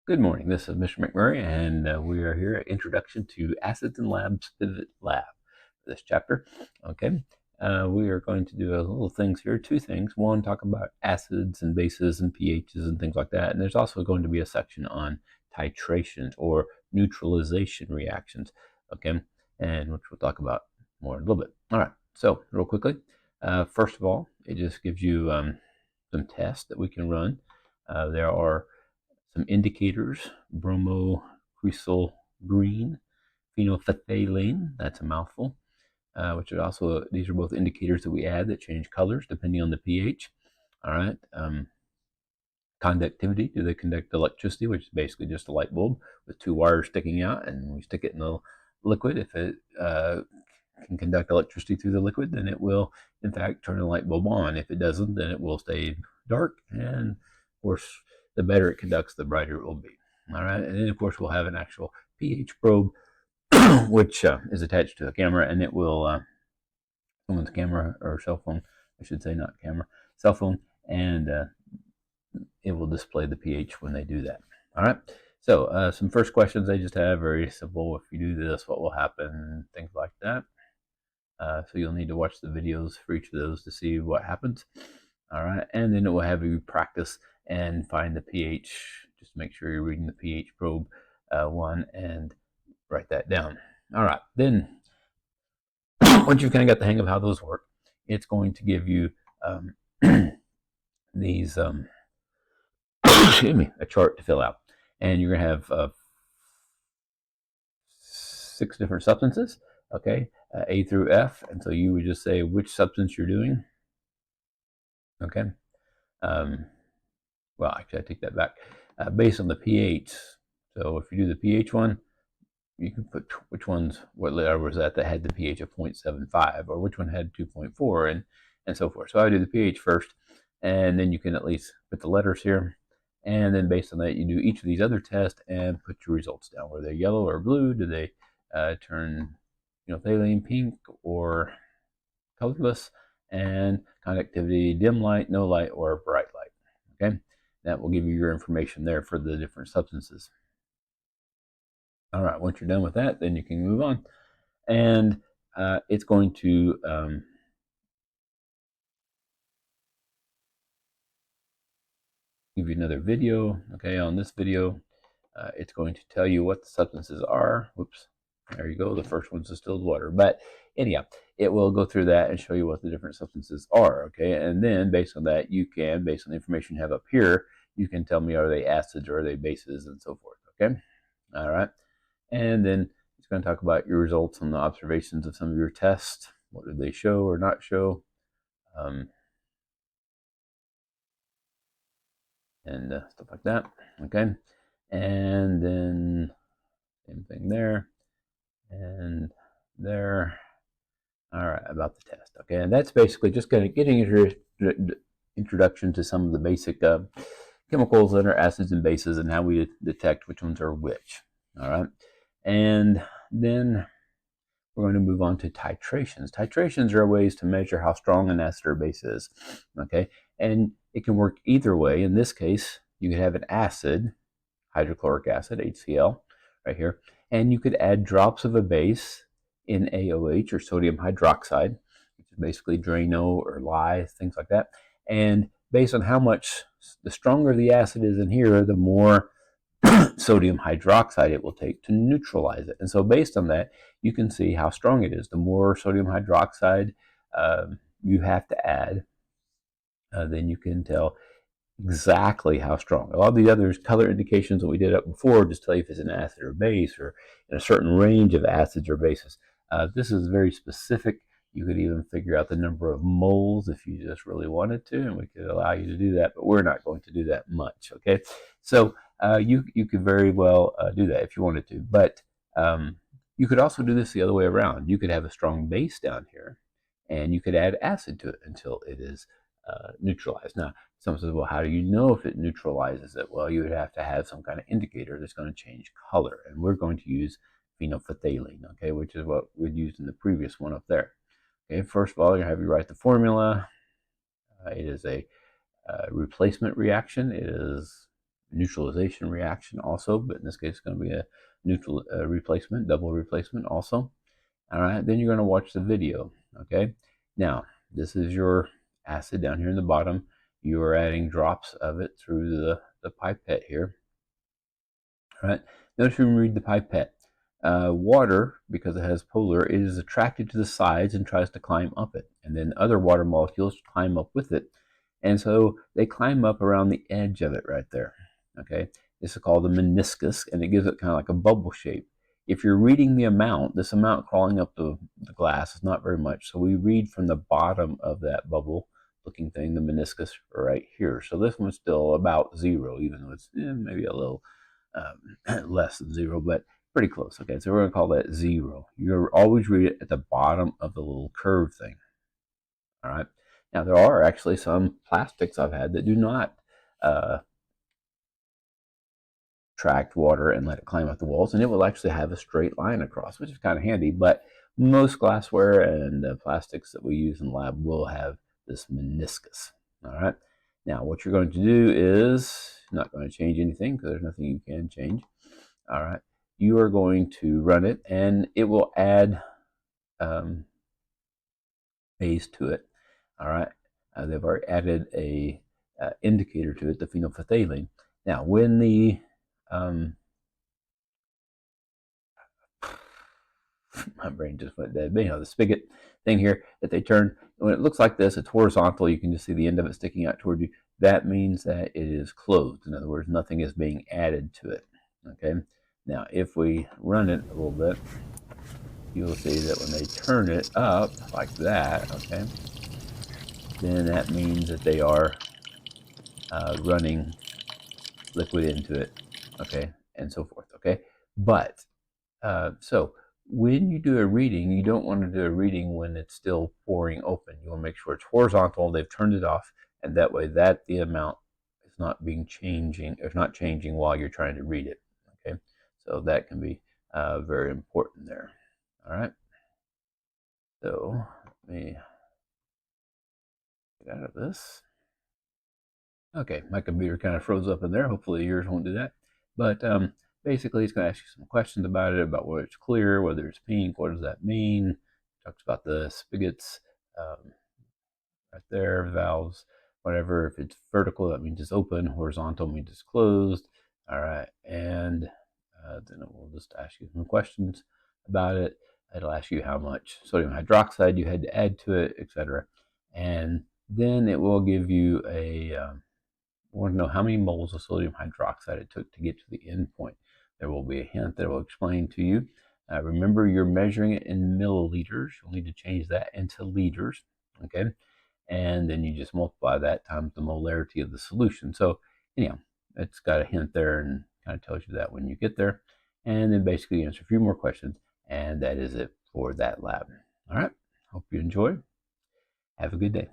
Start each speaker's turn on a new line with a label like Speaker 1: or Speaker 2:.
Speaker 1: Good morning. This is Mr. McMurray, and we are here at Introduction to Acids and Labs Pivot Lab for this chapter. Okay, we are going to do a little things here, two things. One, talk about acids and bases and pHs and things like that. And there's also going to be a section on titrations or neutralization reactions. Okay, and which we'll talk about more in a little bit. All right, so real quickly, first of all, it just gives you some tests that we can run. There are some indicators: bromocresol green, phenolphthalein, that's a mouthful, which are also, these are both indicators that we add that change colors depending on the pH. All right. Conductivity, do they conduct electricity, which is basically just a light bulb with two wires sticking out, and we stick it in the liquid. If it can conduct electricity through the liquid, then it will, in fact, turn the light bulb on. If it doesn't, then it will stay dark, and of course, the better it conducts, the brighter it will be. All right, and then of course we'll have an actual pH probe, which is attached to a camera, and it will, someone's camera or cell phone, I should say, not camera, cell phone, and it will display the pH when they do that. All right, so some first questions they just have, very simple. If you do this, what will happen? Things like that. So you'll need to watch the videos for each of those to see what happens. All right, and then it will have you practice and find the pH. Just make sure you're reading the pH probe one and write that down. All right, then once you've kind of got the hang of how those work, it's going to give you these excuse me, a chart to fill out, and you're going to have 6 different substances. Okay, A through F, and so you would just say which substance you're doing. Okay. Well, actually, I take that back. Based on the pH. So if you do the pH one, you can put which ones, what letter was that had the pH of 0.75, or which one had 2.4, and so forth. So I do the pH first, and then you can at least put the letters here. And then based on that, you do each of these other tests and put your results down. Were they yellow or blue? Do they turn phthalate pink or colorless? And conductivity, dim light, no light, or bright light. Okay, that will give you your information there for the different substances. All right, once you're done with that, then you can move on. And it's going to give you another video. Okay, on this video, it's going to tell you what the substances are. Whoops, there you go. The first one's distilled water. But anyhow, it will go through that and show you what the different substances are. Okay, and then based on that, you can, based on the information you have up here, you can tell me, are they acids or are they bases and so forth. Okay, all right. And then it's going to talk about your results and the observations of some of your tests. What did they show or not show? And stuff like that. Okay, and then same thing there and there. All right, about the test. Okay, and that's basically just kind of getting your introduction to some of the basic chemicals that are acids and bases and how we detect which ones are which. All right, and then we're going to move on to titrations. Titrations are ways to measure how strong an acid or base is. Okay, and it can work either way. In this case, you could have an acid, hydrochloric acid, HCl, right here, and you could add drops of a base in AOH, or sodium hydroxide, which is basically Drano or lye, things like that. And based on how much, the stronger the acid is in here, the more sodium hydroxide it will take to neutralize it. And so based on that, you can see how strong it is. The more sodium hydroxide you have to add, then you can tell exactly how strong. A lot of the other color indications that we did up before just tell you if it's an acid or base, or in a certain range of acids or bases. This is very specific. You could even figure out the number of moles if you just really wanted to, and we could allow you to do that, but we're not going to do that much. Okay, so you could very well do that if you wanted to, but you could also do this the other way around. You could have a strong base down here, and you could add acid to it until it is neutralized. Now, someone says, well, how do you know if it neutralizes it? Well, you would have to have some kind of indicator that's going to change color, and we're going to use phenolphthalein, okay, which is what we'd used in the previous one up there. Okay, first of all, you're going to have you write the formula. It is a replacement reaction. It is neutralization reaction also, but in this case it's going to be a neutral replacement, double replacement also. All right, then you're going to watch the video. Okay, now this is your acid down here in the bottom. You are adding drops of it through the pipette here. All right, notice when we read the pipette. Water, because it has polar, it is attracted to the sides and tries to climb up it. And then other water molecules climb up with it. And so they climb up around the edge of it right there. Okay, this is called the meniscus, and it gives it kind of like a bubble shape. If you're reading the amount, this amount crawling up the glass is not very much. So we read from the bottom of that bubble looking thing, the meniscus right here. So this one's still about 0, even though it's maybe a little less than 0, but pretty close. Okay, so we're going to call that 0. You always read it at the bottom of the little curve thing. All right. Now, there are actually some plastics I've had that do not tract water and let it climb up the walls, and it will actually have a straight line across, which is kind of handy. But most glassware and plastics that we use in the lab will have this meniscus. All right. Now, what you're going to do is not going to change anything because there's nothing you can change. All right. You are going to run it, and it will add phase to it. All right. They've already added a indicator to it, the phenolphthalein. Now, when the my brain just went dead. But, the spigot thing here that they turn, when it looks like this, it's horizontal. You can just see the end of it sticking out toward you. That means that it is closed. In other words, nothing is being added to it. Okay. Now, if we run it a little bit, you'll see that when they turn it up like that, okay, then that means that they are running liquid into it, okay, and so forth, okay. But so when you do a reading, you don't want to do a reading when it's still pouring open. You want to make sure it's horizontal, they've turned it off, and that way that the amount is not changing while you're trying to read it, okay. So that can be very important there. All right. So let me get out of this. Okay, my computer kind of froze up in there. Hopefully yours won't do that. But basically, it's going to ask you some questions about it, about whether it's clear, whether it's pink, what does that mean? Talks about the spigots right there, valves, whatever. If it's vertical, that means it's open. Horizontal means it's closed. All right, and then it will just ask you some questions about it. It'll ask you how much sodium hydroxide you had to add to it, etc. And then it will give you a want to know how many moles of sodium hydroxide it took to get to the end point. There will be a hint that will explain to you. Remember, you're measuring it in milliliters. You'll need to change that into liters, okay? And then you just multiply that times the molarity of the solution. So anyhow, it's got a hint there and kind of tells you that when you get there. And then basically answer a few more questions, and that is it for that lab. All right, hope you enjoy. Have a good day.